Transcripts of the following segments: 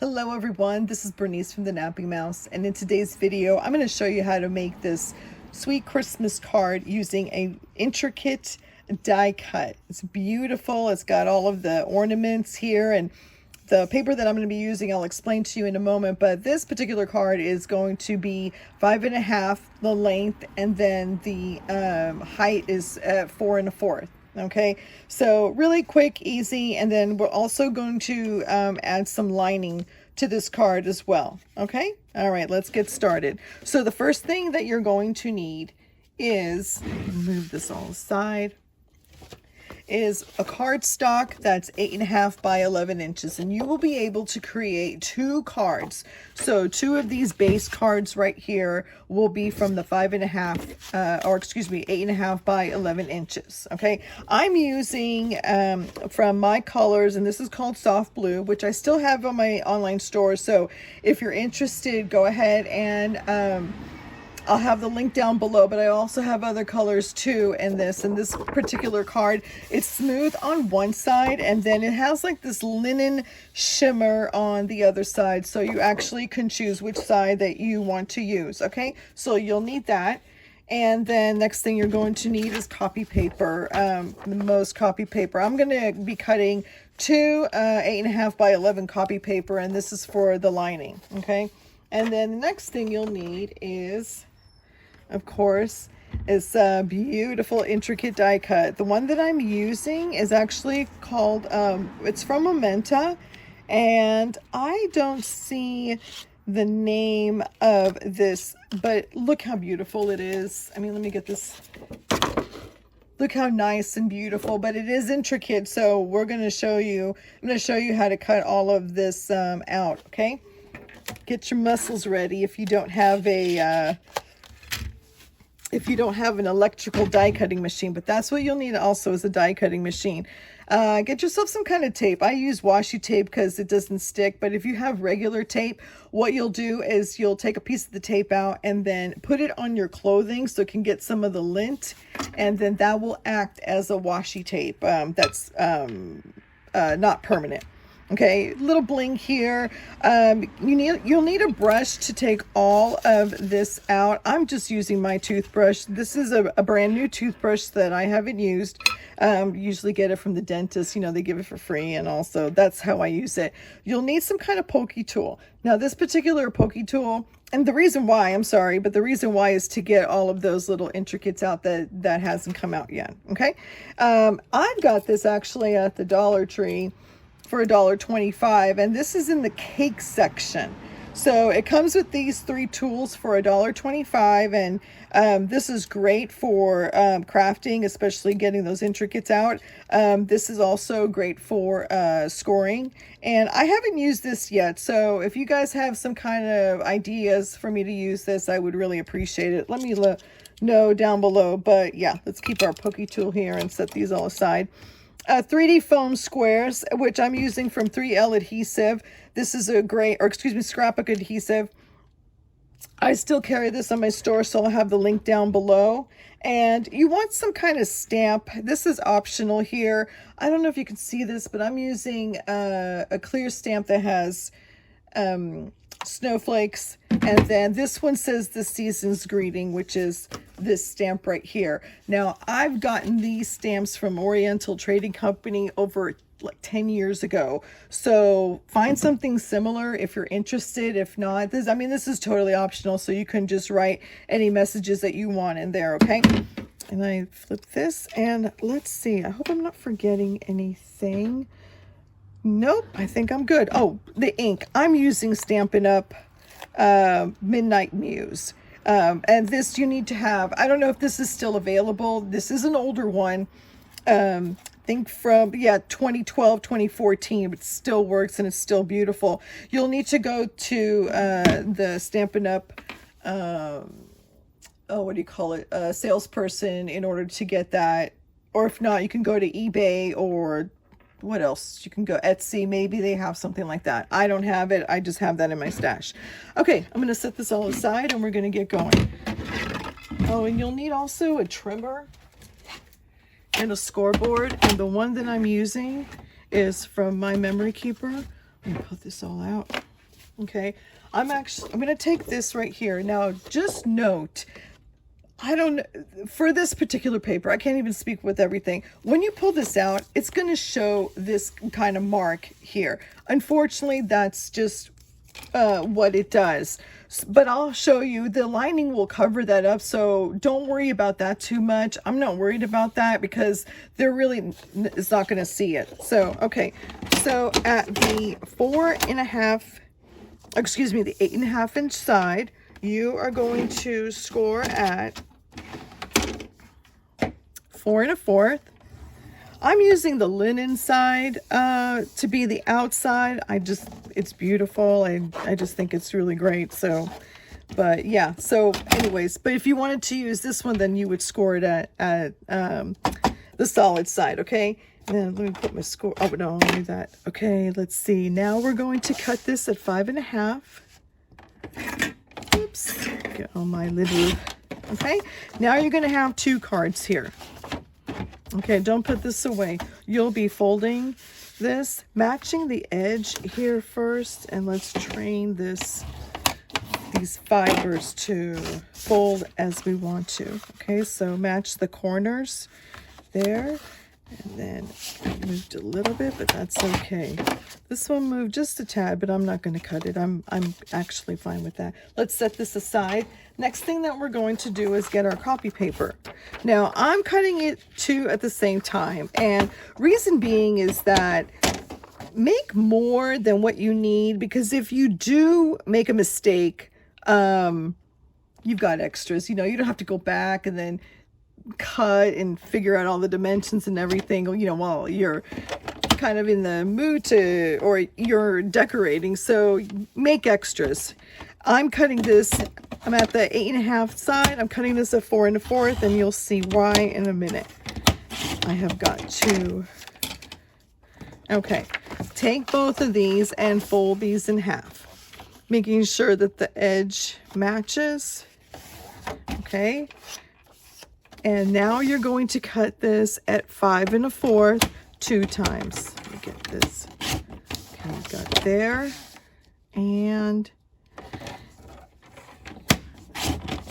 Hello everyone, this is Bernice from the Nappy Mouse, and in today's video I'm going to show you how to make this sweet Christmas card using a intricate die cut. It's beautiful. It's got all of the ornaments here, and the paper that I'm going to be using I'll explain to you in a moment, but this particular card is going to be 5.5 the length, and then the height is 4 1/4. Okay, so really quick, easy, and then we're also going to add some lining to this card as well. Okay, all right, let's get started. So the first thing that you're going to need is, move this all aside, is a cardstock that's 8.5 by 11 inches, and you will be able to create 2 cards. So 2 of these base cards right here will be from the 8.5 by 11 inches. Okay, I'm using from My Colors, and this is called Soft Blue, which I still have on my online store. So if you're interested, go ahead and I'll have the link down below, but I also have other colors too in this. And this particular card, it's smooth on one side, and then it has like this linen shimmer on the other side. So you actually can choose which side that you want to use. Okay, so you'll need that. And then next thing you're going to need is copy paper, the most copy paper. I'm going to be cutting 2 8.5 by 11 copy paper, and this is for the lining. Okay, and then the next thing you'll need is, of course, is a beautiful intricate die cut. The one that I'm using is actually called, it's from Momenta, and I don't see the name of this, but look how beautiful it is. I mean, let me get this. Look how nice and beautiful, but it is intricate. So we're going to show you, I'm going to show you how to cut all of this out. Okay, get your muscles ready if you don't have a an electrical die cutting machine, but that's what you'll need also, is a die cutting machine. Get yourself some kind of tape. I use washi tape because it doesn't stick, but if you have regular tape, what you'll do is you'll take a piece of the tape out and then put it on your clothing so it can get some of the lint, and then that will act as a washi tape that's not permanent. Okay, little bling here. You'll need a brush to take all of this out. I'm just using my toothbrush. This is a brand new toothbrush that I haven't used. Usually get it from the dentist. You know, they give it for free, and also that's how I use it. You'll need some kind of pokey tool. Now, this particular pokey tool, and the reason why, I'm sorry, but the reason why is to get all of those little intricates out that hasn't come out yet. Okay, I've got this actually at the Dollar Tree for $1.25, and this is in the cake section. So it comes with these 3 tools for $1.25, and this is great for crafting, especially getting those intricates out. This is also great for scoring, and I haven't used this yet, so if you guys have some kind of ideas for me to use this, I would really appreciate it. Let me know down below. But yeah, let's keep our pokey tool here and set these all aside. 3D foam squares, which I'm using from 3L Adhesive. This is a great, or excuse me, Scrapbook adhesive. I still carry this on my store, so I'll have the link down below. And you want some kind of stamp. This is optional here. I don't know if you can see this, but I'm using a clear stamp that has snowflakes, and then this one says the season's greeting, which is this stamp right here. Now, I've gotten these stamps from Oriental Trading Company over like 10 years ago, so find something similar if you're interested. If not, this is totally optional, so you can just write any messages that you want in there. Okay, and I flip this, and let's see, I hope I'm not forgetting anything. Nope, I think I'm good. Oh, the ink. I'm using Stampin UP Midnight Muse. And this you need to have. I don't know if this is still available. This is an older one. I think from, 2012, 2014, but it still works and it's still beautiful. You'll need to go to the Stampin UP, salesperson in order to get that. Or if not, you can go to eBay, or what else? You can go Etsy. Maybe they have something like that. I don't have it. I just have that in my stash. Okay, I'm going to set this all aside and we're going to get going. Oh, and you'll need also a trimmer and a scoreboard. And the one that I'm using is from my memory keeper. Let me put this all out. Okay, I'm going to take this right here. Now, just note, I don't, for this particular paper, I can't even speak with everything. When you pull this out, it's going to show this kind of mark here. Unfortunately, that's just what it does. But I'll show you, the lining will cover that up, so don't worry about that too much. I'm not worried about that because they're really is not going to see it. So, okay, so at the 8.5 inch side, you are going to score at 4 1/4. I'm using the linen side to be the outside. It's beautiful. I just think it's really great. So, but yeah, so anyways, but if you wanted to use this one, then you would score it at the solid side, okay? And then let me put my score, oh no, I'll do that. Okay, let's see. Now we're going to cut this at 5 1/2. Oops, get all my little, okay? Now you're gonna have 2 cards here. Okay, don't put this away. You'll be folding this, matching the edge here first, and let's train these fibers to fold as we want to. Okay, so match the corners there, and then I moved a little bit, but that's okay. This one moved just a tad, but I'm not going to cut it. I'm actually fine with that. Let's set this aside. Next thing that we're going to do is get our copy paper. Now, I'm cutting it two at the same time, and reason being is that make more than what you need, because if you do make a mistake, you've got extras. You know, you don't have to go back and then cut and figure out all the dimensions and everything, you know, while you're kind of in the mood to, or you're decorating. So make extras. I'm cutting this, I'm at the 8 1/2 side. I'm cutting this at 4 1/4, and you'll see why in a minute. I have got to, okay, take both of these and fold these in half, making sure that the edge matches. Okay. And now you're going to cut this at 5 1/4 2 times. Let me get this. Okay, we got there, and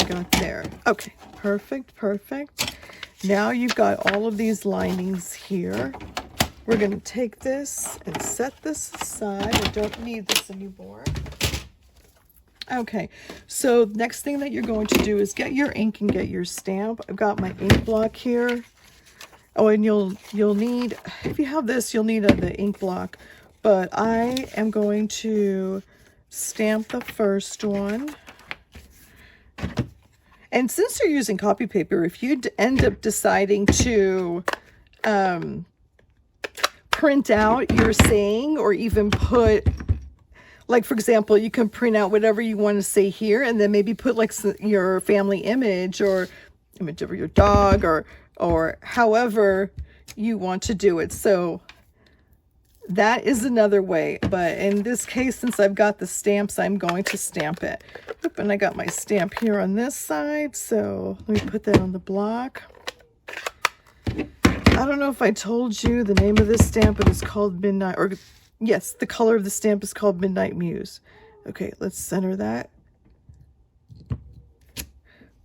got there. Okay, perfect, perfect. Now you've got all of these linings here. We're going to take this and set this aside. I don't need this anymore. Okay, so next thing that you're going to do is get your ink and get your stamp. I've got my ink block here. Oh, and you'll need, if you have this, you'll need the ink block. But I am going to stamp the first one. And since you're using copy paper, if you end up deciding to print out your saying, or even put, like, for example, you can print out whatever you want to say here, and then maybe put like your family image, or image of your dog, or however you want to do it. So that is another way. But in this case, since I've got the stamps, I'm going to stamp it. Oop, and I got my stamp here on this side. So let me put that on the block. I don't know if I told you the name of this stamp, but it's called Midnight, or yes, the color of the stamp is called Midnight Muse. Okay, let's center that.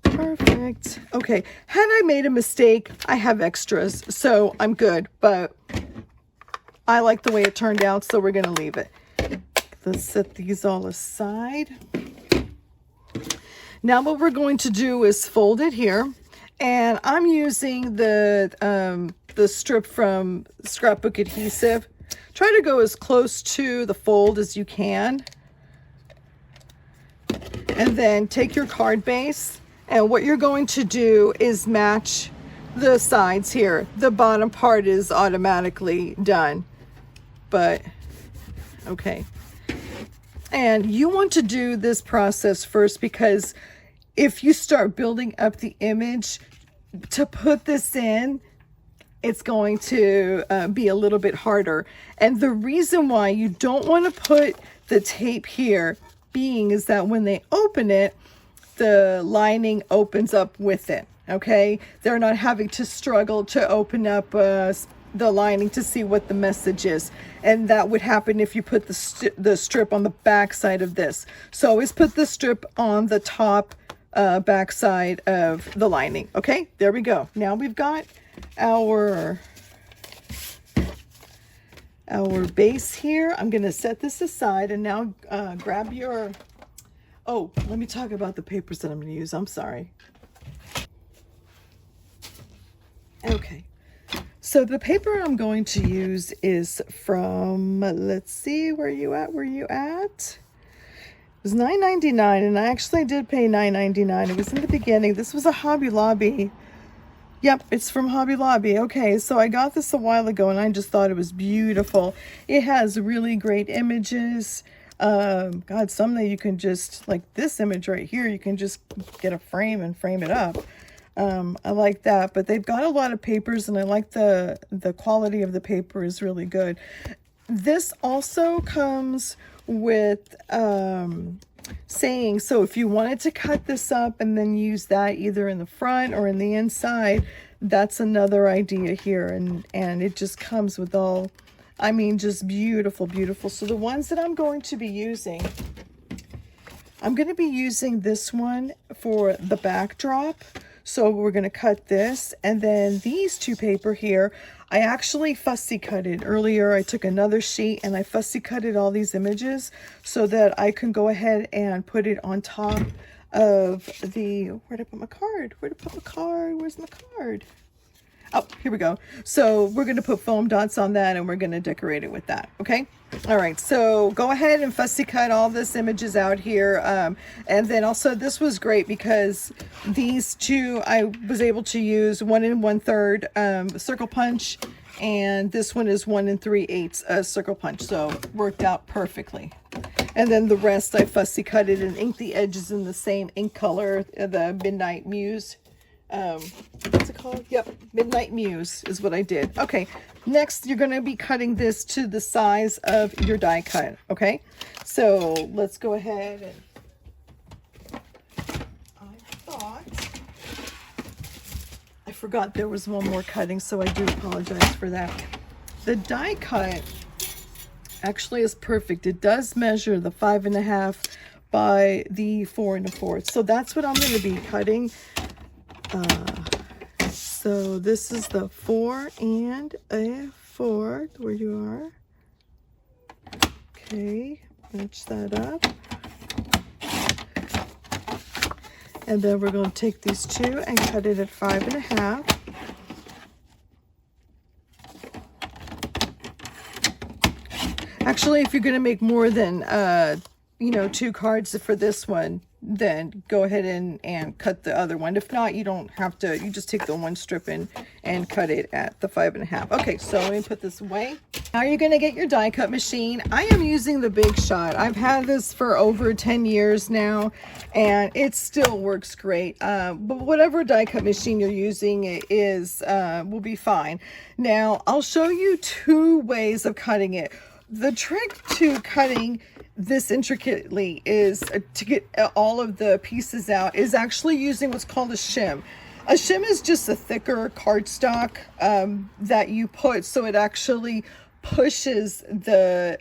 Perfect. Okay, had I made a mistake, I have extras, so I'm good, but I like the way it turned out, so we're going to leave it. Let's set these all aside. Now what we're going to do is fold it here, and I'm using the strip from Scrapbook Adhesive. Try to go as close to the fold as you can. And then take your card base, and what you're going to do is match the sides here. The bottom part is automatically done, but okay. And you want to do this process first, because if you start building up the image to put this in, it's going to be a little bit harder. And the reason why you don't want to put the tape here being is that when they open it, the lining opens up with it. Okay, they're not having to struggle to open up the lining to see what the message is. And that would happen if you put the strip on the back side of this. So always put the strip on the top back side of the lining. Okay, there we go. Now we've got our base here. I'm going to set this aside, and now grab your, oh, let me talk about the papers that I'm going to use. I'm sorry. Okay, so the paper I'm going to use is from, let's see, where you at? It was $9.99, and I actually did pay $9.99. It was in the beginning. This was a Hobby Lobby. Yep, it's from Hobby Lobby. Okay, so I got this a while ago, and I just thought it was beautiful. It has really great images. God, some that you can just, like this image right here, you can just get a frame and frame it up. I like that, but they've got a lot of papers, and I like the quality of the paper is really good. This also comes with saying, so if you wanted to cut this up and then use that either in the front or in the inside, that's another idea here. And it just comes with all, I mean, just beautiful, beautiful. So the ones that I'm going to be using, I'm going to be using this one for the backdrop. So we're going to cut this, and then these two paper here, I actually fussy cutted earlier. I took another sheet and I fussy cutted all these images so that I can go ahead and put it on top of the, where'd I put my card? Where'd I put my card? Where's my card? Oh, here we go. So we're going to put foam dots on that, and we're going to decorate it with that. Okay. All right. So go ahead and fussy cut all this images out here. And then also this was great because these two, I was able to use 1 1/3 circle punch. And this one is 1 3/8 circle punch. So worked out perfectly. And then the rest I fussy cut it and inked the edges in the same ink color, the Midnight Muse. What's it called? Yep, Midnight Muse is what I did. Okay, next you're going to be cutting this to the size of your die cut. Okay, so let's go ahead and I forgot there was one more cutting, so I do apologize for that. The die cut actually is perfect. It does measure the 5.5 by the 4 1/4. So that's what I'm going to be cutting. So this is the 4 1/4 where you are. Okay, match that up. And then we're going to take these two and cut it at 5.5. Actually, if you're going to make more than, 2 cards for this one, then go ahead and cut the other one. If not, you don't have to. You just take the one strip in and cut it at the 5.5. Okay, so let me put this away. Now you're going to get your die cut machine. I am using the Bigshot. I've had this for over 10 years now, and it still works great. But whatever die cut machine you're using will be fine. Now I'll show you 2 ways of cutting it. The trick to cutting this intricately is to get all of the pieces out is actually using what's called a shim. A shim is just a thicker cardstock that you put, so it actually pushes the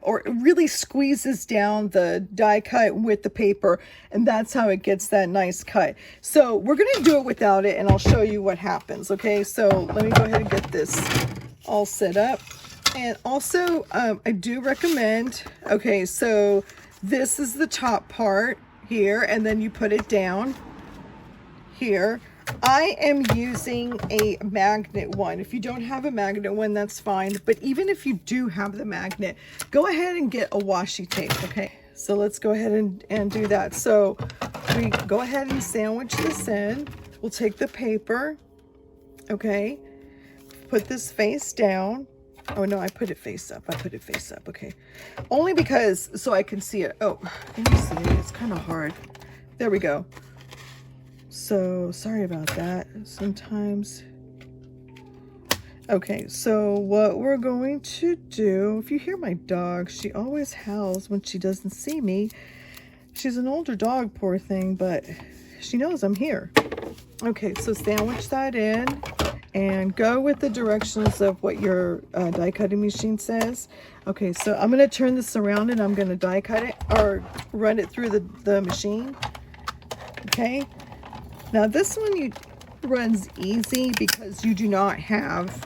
or it really squeezes down the die cut with the paper, and that's how it gets that nice cut. So we're going to do it without it, and I'll show you what happens. Okay, so let me go ahead and get this all set up. And also, I do recommend, okay, so this is the top part here, and then you put it down here. I am using a magnet one. If you don't have a magnet one, that's fine. But even if you do have the magnet, go ahead and get a washi tape, okay? So let's go ahead and do that. So we go ahead and sandwich this in. We'll take the paper, okay? Put this face down. Oh no, I put it face up. Okay. Only because, so I can see it. Oh, can you see it? It's kind of hard. There we go. So sorry about that. Sometimes. Okay, so what we're going to do, if you hear my dog, she always howls when she doesn't see me. She's an older dog, poor thing, but she knows I'm here. Okay, so sandwich that in. and go with the directions of what your die cutting machine says. Okay, so I'm going to turn this around and I'm going to die cut it or run it through the machine. Okay, now this one runs easy because you do not have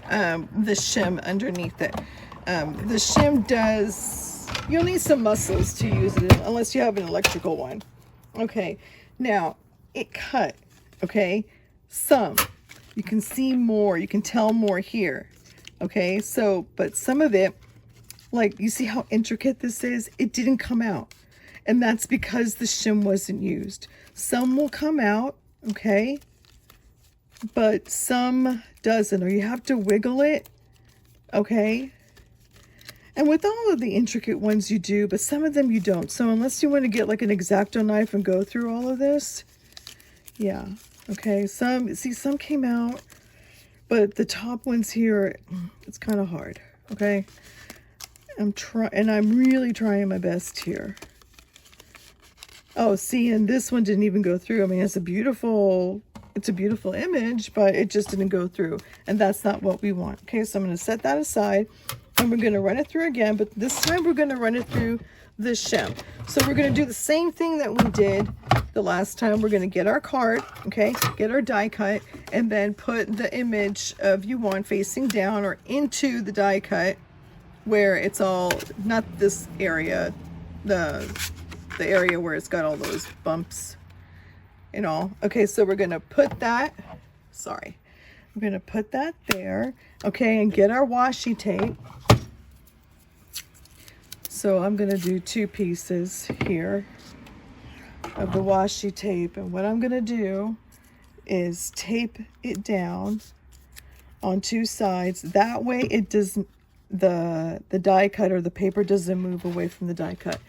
the shim underneath it. The shim does, you'll need some muscles to use it unless you have an electrical one. Okay, now it cut, okay, some. You can see more, you can tell more here. Okay, so, but some of it, like, you see how intricate this is? It didn't come out. And that's because the shim wasn't used. Some will come out, okay, but some doesn't, or you have to wiggle it, okay? And with all of the intricate ones you do, but some of them you don't. So unless you want to get like an X-Acto knife and go through all of this, yeah, okay, some came out, but the top ones here, it's kind of hard, okay? I'm really trying my best here. Oh, see, and this one didn't even go through. I mean, it's a beautiful image, but it just didn't go through, and that's not what we want. Okay, so I'm going to set that aside, and we're going to run it through again, but this time we're going to run it through the shim. So we're going to do the same thing that we did the last time. We're going to get our card, okay, get our die cut, and then put the image of you want facing down or into the die cut where it's all, not this area, the area where it's got all those bumps and all. Okay, so we're gonna put that, sorry, we're gonna put that there, okay, and get our washi tape. So I'm gonna do 2 pieces here of the washi tape, and what I'm gonna do is tape it down on 2 sides. That way it doesn't, the die cut or the paper doesn't move away from the die cut.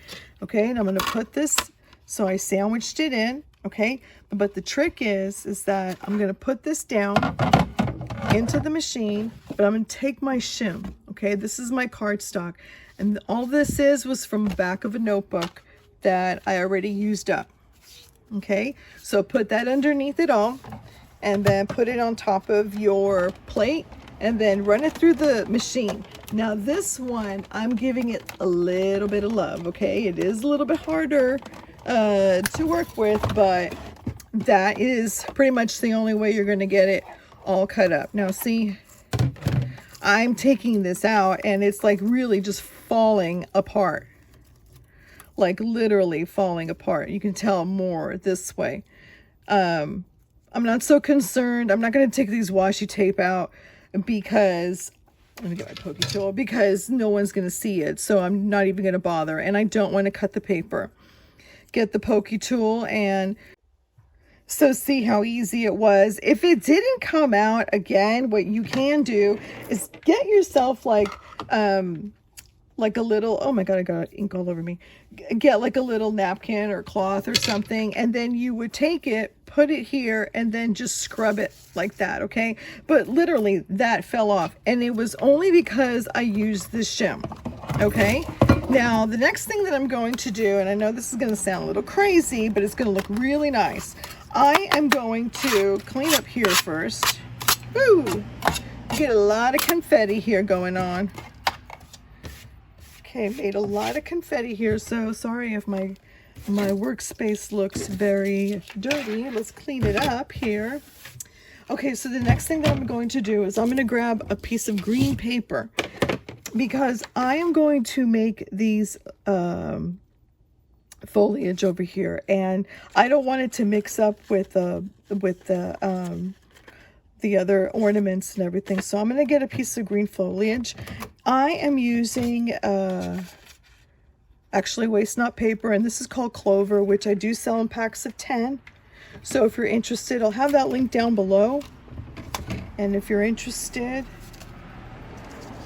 Okay, and I'm going to put this, so I sandwiched it in, okay, but the trick is that I'm going to put this down into the machine, but I'm going to take my shim, okay, this is my cardstock, and all this was from the back of a notebook that I already used up. Okay, so put that underneath it all, and then put it on top of your plate, and then run it through the machine. Now this one, I'm giving it a little bit of love, okay? It is a little bit harder to work with, but that is pretty much the only way you're gonna get it all cut up. Now see, I'm taking this out and it's like really just falling apart. Like literally falling apart. You can tell more this way. I'm not so concerned. I'm not gonna take these washi tape out because, let me get my pokey tool, because no one's going to see it, so I'm not even going to bother, and I don't want to cut the paper. Get the pokey tool, and so see how easy it was. If it didn't come out, again, what you can do is get yourself like a little, oh my god, I got ink all over me. Get like a little napkin or cloth or something, and then you would take it, put it here, and then just scrub it like that, okay? But literally that fell off, and it was only because I used the shim, okay? Now the next thing that I'm going to do, and I know this is going to sound a little crazy, but it's going to look really nice. I am going to clean up here first. Woo! Get a lot of confetti here going on. Okay, made a lot of confetti here, so sorry if my workspace looks very dirty. Let's clean it up here. Okay, so the next thing that I'm going to do is I'm going to grab a piece of green paper, because I am going to make these foliage over here, and I don't want it to mix up with the other ornaments and everything. So I'm going to get a piece of green foliage. I am using actually waste not paper, and this is called Clover, which I do sell in packs of 10. So if you're interested, I'll have that link down below, and if you're interested,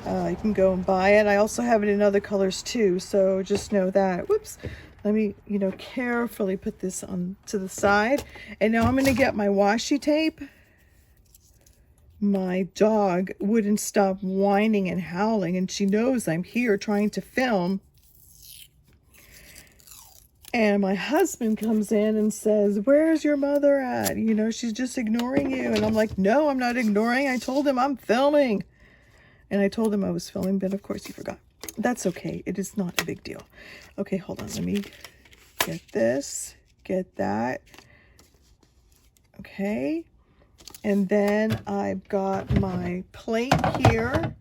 you can go and buy it. I also have it in other colors too, so just know that. Whoops, let me carefully put this on to the side. And now I'm going to get my washi tape. My dog wouldn't stop whining and howling, and she knows I'm here trying to film. And my husband comes in and says, where's your mother at? You know, she's just ignoring you. And I'm like, no, I'm not ignoring. I told him I'm filming. And I told him I was filming, but of course he forgot. That's okay. It is not a big deal. Okay, hold on. Let me get this, get that. Okay. And then I've got my plate here.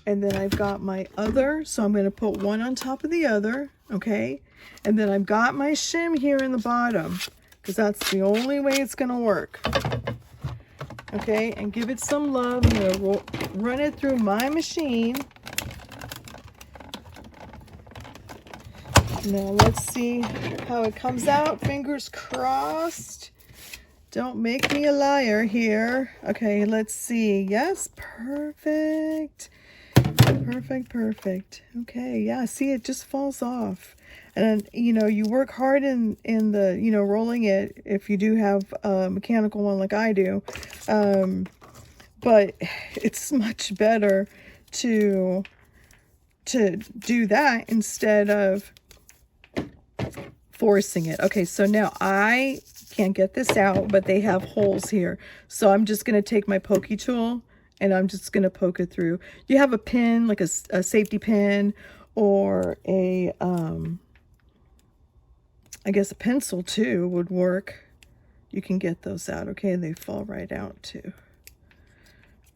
And then I've got my other. So I'm going to put one on top of the other. Okay. And then I've got my shim here in the bottom, because that's the only way it's going to work. Okay, and give it some love. I'm going to run it through my machine. Now let's see how it comes out. Fingers crossed. Don't make me a liar here. Okay, let's see. Yes, perfect. Perfect, perfect. Okay, yeah, see, it just falls off. And, you know, you work hard in the, you know, rolling it if you do have a mechanical one like I do. But it's much better to do that instead of forcing it. Okay, so now I can't get this out, but they have holes here. So I'm just going to take my pokey tool and I'm just going to poke it through. You have a pin, like a safety pin, or a, I guess a pencil too would work. You can get those out. Okay, they fall right out too.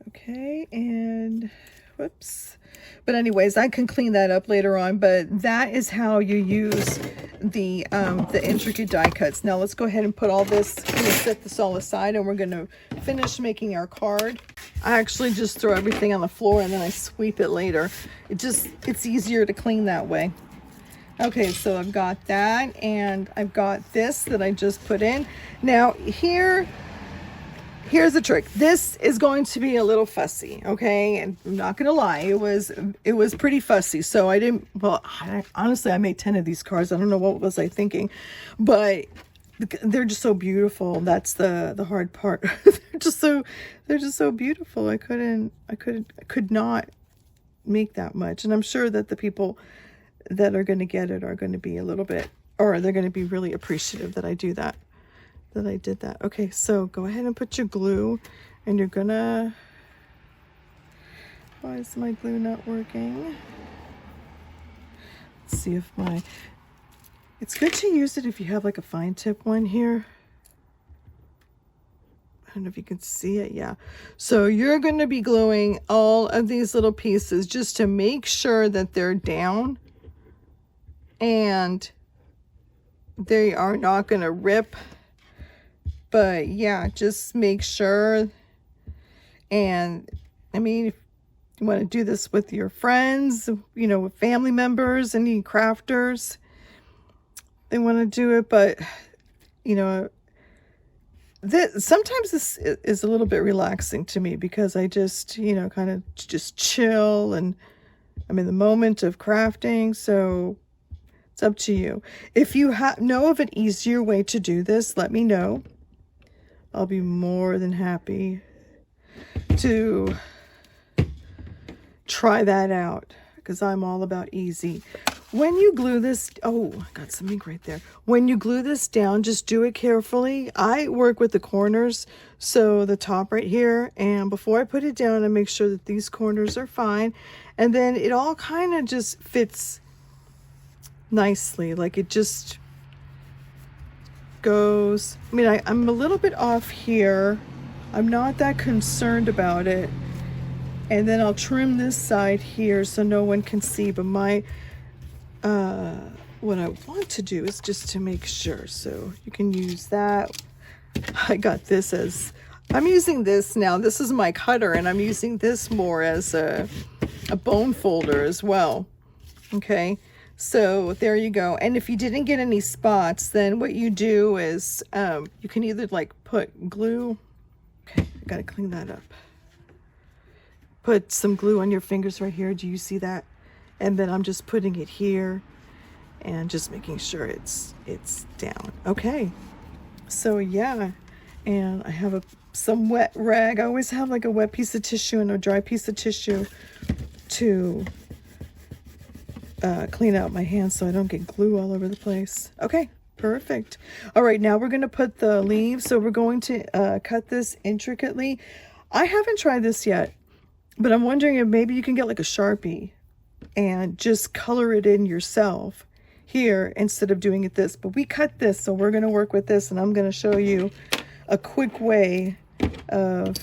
Okay, and whoops. But anyways, I can clean that up later on, but that is how you use the intricate die cuts. Now let's go ahead and put all this, I'm gonna set this all aside and we're gonna finish making our card. I actually just throw everything on the floor and then I sweep it later. It's easier to clean that way. Okay, so I've got that and I've got this that I just put in. Now here's the trick. This is going to be a little fussy, okay? And I'm not gonna lie, it was pretty fussy. So I didn't, well, honestly, I made 10 of these cards. I don't know what was I thinking, but they're just so beautiful. That's the hard part. they're just so beautiful. I could not make that much. And I'm sure that the people that are going to get it are going to be a little bit, or they're going to be really appreciative that I do that, that I did that. Okay, so go ahead and put your glue, and you're gonna, why is my glue not working? Let's see if it's good to use it if you have like a fine tip one here. I don't know if you can see it. Yeah. So you're going to be gluing all of these little pieces just to make sure that they're down and they are not going to rip. But yeah, just make sure. And I mean, if you want to do this with your friends, you know, with family members, any crafters, they want to do it. But you know, sometimes this is a little bit relaxing to me because I just, you know, kind of just chill and I'm in the moment of crafting. So it's up to you. If you know of an easier way to do this, let me know. I'll be more than happy to try that out because I'm all about easy. When you glue this, oh, I got some ink right there. When you glue this down, just do it carefully. I work with the corners, so the top right here, and before I put it down, I make sure that these corners are fine, and then it all kind of just fits nicely, like it just goes. I mean, I'm a little bit off here. I'm not that concerned about it. And then I'll trim this side here so no one can see, but what I want to do is just to make sure. So you can use that. I got this as, I'm using this now. This is my cutter and I'm using this more as a bone folder as well. Okay. So there you go. And if you didn't get any spots, then what you do is you can either like put glue. Okay, I gotta clean that up. Put some glue on your fingers right here. Do you see that? And then I'm just putting it here and just making sure it's down. Okay. So yeah, and I have some wet rag. I always have like a wet piece of tissue and a dry piece of tissue to clean out my hands so I don't get glue all over the place. Okay, perfect. All right, now we're going to put the leaves. So we're going to cut this intricately. I haven't tried this yet, but I'm wondering if maybe you can get like a Sharpie and just color it in yourself here instead of doing it this. But we cut this, so we're going to work with this, and I'm going to show you a quick way of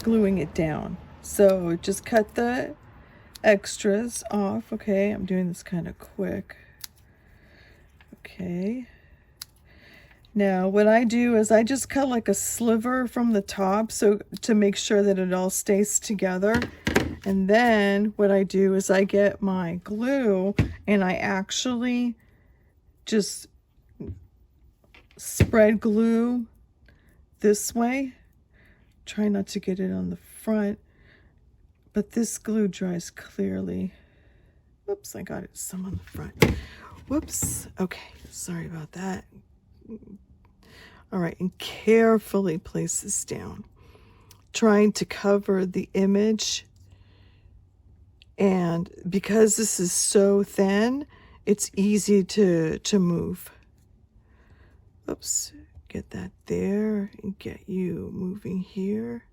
gluing it down. So just cut the extras off. Okay, I'm doing this kind of quick. Okay. Now what I do is I just cut like a sliver from the top, so to make sure that it all stays together. And then what I do is I get my glue and I actually just spread glue this way. Try not to get it on the front, but this glue dries clearly. Whoops, I got it some on the front. Whoops. Okay, sorry about that. All right, and carefully place this down, trying to cover the image. And because this is so thin, it's easy to move. Oops, get that there and get you moving here.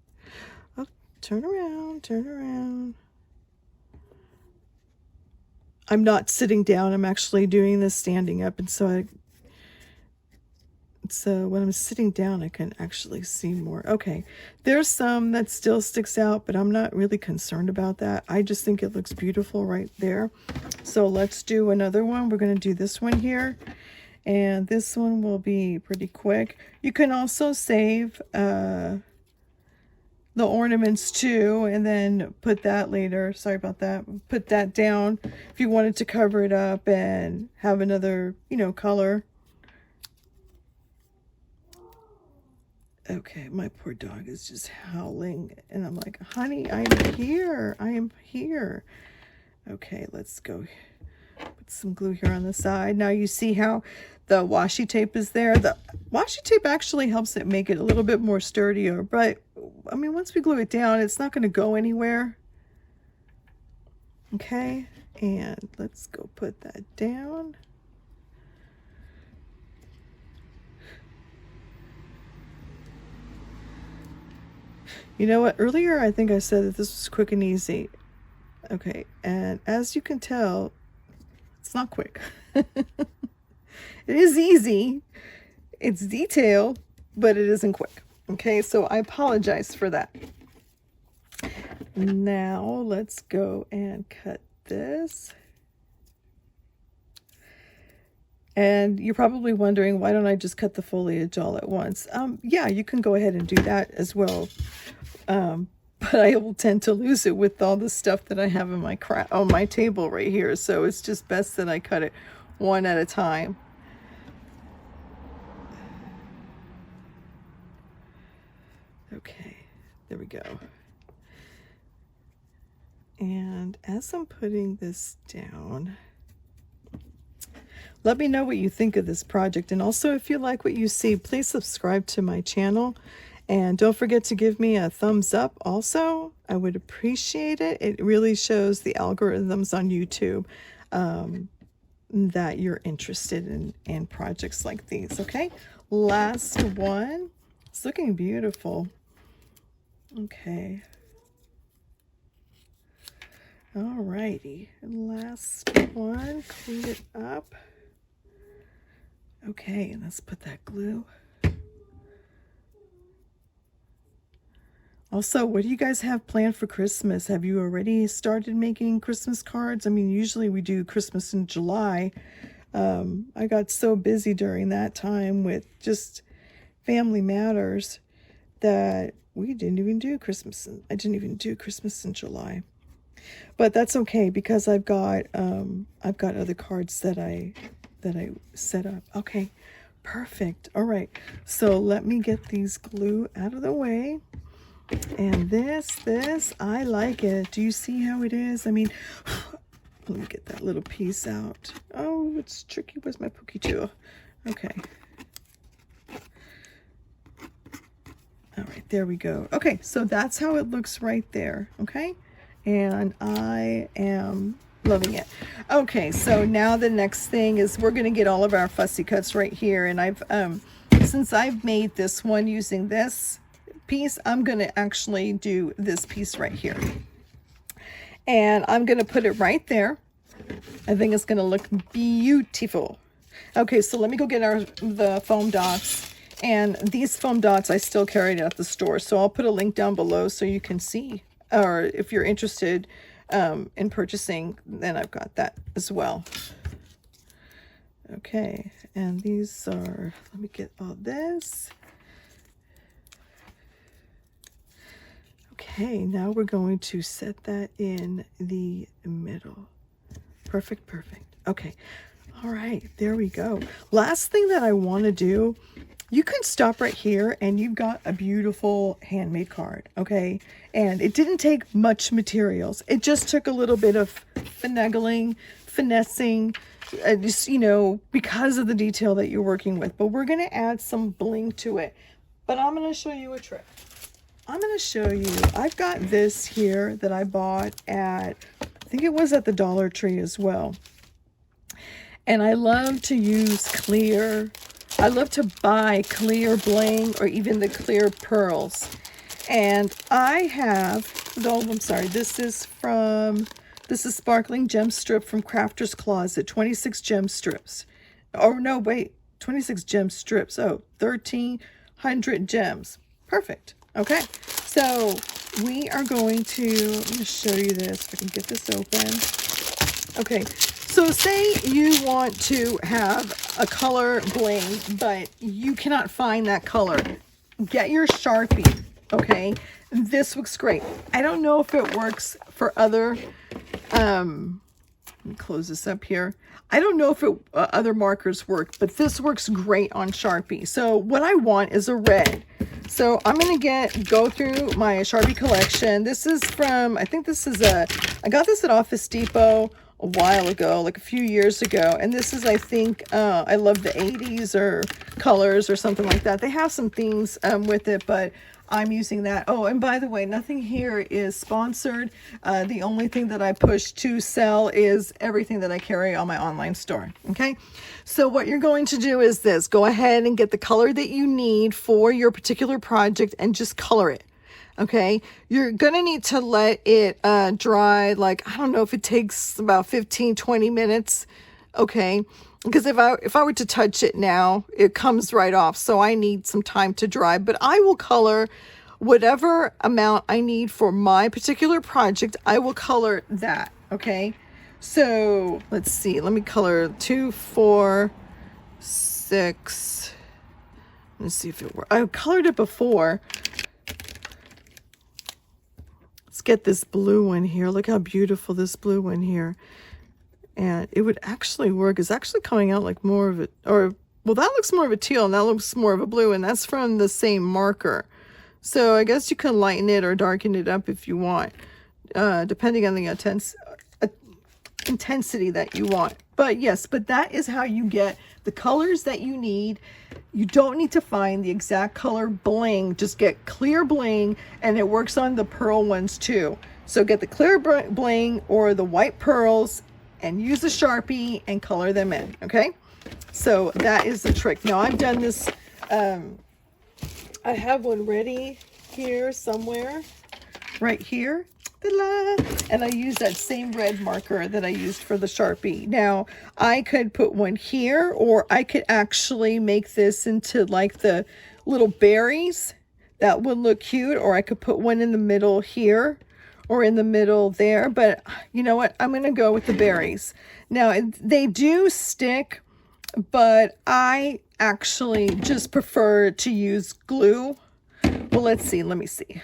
Oh, turn around, turn around. I'm not sitting down, I'm actually doing this standing up, and so when I'm sitting down, I can actually see more. Okay, there's some that still sticks out, but I'm not really concerned about that. I just think it looks beautiful right there. So let's do another one. We're going to do this one here, and this one will be pretty quick. You can also save the ornaments too, and then put that later. Sorry about that. Put that down if you wanted to cover it up and have another, color. Okay, my poor dog is just howling, and I'm like, honey, I'm here. I am here. Okay, let's go put some glue here on the side. Now you see how the washi tape is there. The washi tape actually helps it make it a little bit more sturdier, but I mean, once we glue it down, it's not going to go anywhere. Okay, and let's go put that down. You know what? Earlier, I think I said that this was quick and easy. Okay, and as you can tell, it's not quick. It is easy. It's detailed, but it isn't quick. Okay, so I apologize for that. Now, let's go and cut this. And you're probably wondering, why don't I just cut the foliage all at once? Yeah, you can go ahead and do that as well. But I will tend to lose it with all the stuff that I have in my on my table right here. So it's just best that I cut it one at a time. Okay, there we go. And as I'm putting this down, let me know what you think of this project. And also, if you like what you see, please subscribe to my channel. And don't forget to give me a thumbs up also. I would appreciate it. It really shows the algorithms on YouTube that you're interested in projects like these, okay? Last one. It's looking beautiful. Okay. All righty. Last one. Clean it up. Okay, let's put that glue. Also, what do you guys have planned for Christmas? Have you already started making Christmas cards? I mean, usually we do Christmas in July. I got so busy during that time with just family matters that we didn't even do Christmas. I didn't even do Christmas in July. But that's okay, because I've got other cards that I set up. Okay, perfect. All right, so let me get these glue out of the way. And this, I like it. Do you see how it is? I mean, let me get that little piece out. Oh, it's tricky. Where's my Pokey tool? Okay. All right, there we go. Okay, so that's how it looks right there, okay? And I am loving it. Okay, so now the next thing is we're going to get all of our fussy cuts right here. And I've, since I've made this one using this piece, I'm going to actually do this piece right here. And I'm going to put it right there. I think it's going to look beautiful. Okay, so let me go get the foam dots. And these foam dots I still carried at the store, so I'll put a link down below so you can see, or if you're interested in purchasing, then I've got that as well. Okay, and these are, let me get all this. Okay, now we're going to set that in the middle. Perfect, perfect. Okay, all right, there we go. Last thing that I want to do, you can stop right here and you've got a beautiful handmade card, okay? And it didn't take much materials. It just took a little bit of finagling, finessing, just, you know, because of the detail that you're working with. But we're going to add some bling to it. But I'm going to show you a trick. I'm going to show you, I've got this here that I bought at, I think it was at the Dollar Tree as well. And I love to use clear, I love to buy clear bling or even the clear pearls. And I have, oh, I'm sorry, this is Sparkling Gem Strip from Crafter's Closet, 26 gem strips. Oh, no, wait, 26 gem strips. Oh, 1,300 gems. Perfect. Okay, so we are going to, let me show you this, if I can get this open. Okay, so say you want to have a color bling, but you cannot find that color. Get your Sharpie, okay? This looks great. I don't know if it works for other, let me close this up here. I don't know if other markers work, but this works great on Sharpie. So what I want is a red. So I'm going to go through my Sharpie collection. This is from, I think this is I got this at Office Depot a while ago, like a few years ago. And this is, I think, I love the 80s or colors or something like that. They have some themes with it, but I'm using that. Oh, and by the way, nothing here is sponsored. The only thing that I push to sell is everything that I carry on my online store. Okay, so what you're going to do is this. Go ahead and get the color that you need for your particular project and just color it. Okay, you're going to need to let it dry. Like, I don't know if it takes about 15-20 minutes. Okay, because if I were to touch it now, it comes right off. So I need some time to dry, but I will color whatever amount I need for my particular project. I will color that. Okay, so let's see. Let me color 2, 4, 6. Let's see if it works. I colored it before. Let's get this blue one here. Look how beautiful this blue one here. And it would actually work. It's actually coming out like more of it, or, well, that looks more of a teal and that looks more of a blue, and that's from the same marker. So I guess you can lighten it or darken it up if you want, depending on the intensity that you want. But yes, but that is how you get the colors that you need. You don't need to find the exact color bling. Just get clear bling, and it works on the pearl ones too. So get the clear bling or the white pearls and use a Sharpie and color them in, okay? So that is the trick. Now I've done this, I have one ready here somewhere, right here. And I use that same red marker that I used for the Sharpie. Now, I could put one here, or I could actually make this into like the little berries. That would look cute, or I could put one in the middle here, or in the middle there. But you know what? I'm going to go with the berries. Now, they do stick, but I actually just prefer to use glue. Well, let's see. Let me see.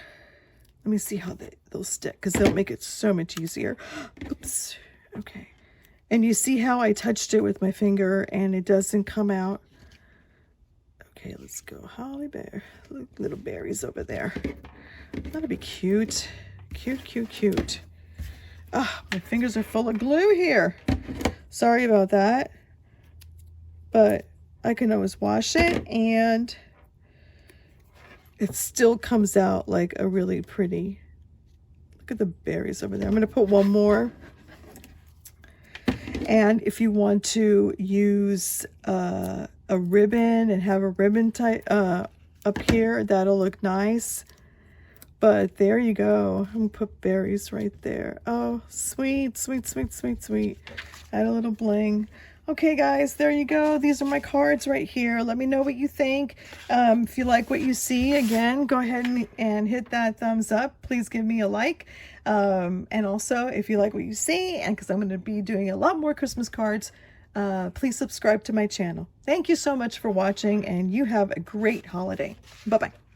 Let me see how they'll stick, because they'll make it so much easier. Oops. Okay. And you see how I touched it with my finger and it doesn't come out? Okay, let's go. Holly Bear. Little berries over there. That'll be cute. Cute, cute, cute. Ah, my fingers are full of glue here. Sorry about that. But I can always wash it, and it still comes out like a really pretty, look at the berries over there. I'm going to put one more. And if you want to use a ribbon and have a ribbon type up here, that'll look nice. But there you go. I'm going to put berries right there. Oh, sweet, sweet, sweet, sweet, sweet. Add a little bling. Okay, guys, there you go. These are my cards right here. Let me know what you think. If you like what you see, again, go ahead and hit that thumbs up. Please give me a like. And also, if you like what you see, and because I'm going to be doing a lot more Christmas cards, please subscribe to my channel. Thank you so much for watching, and you have a great holiday. Bye-bye.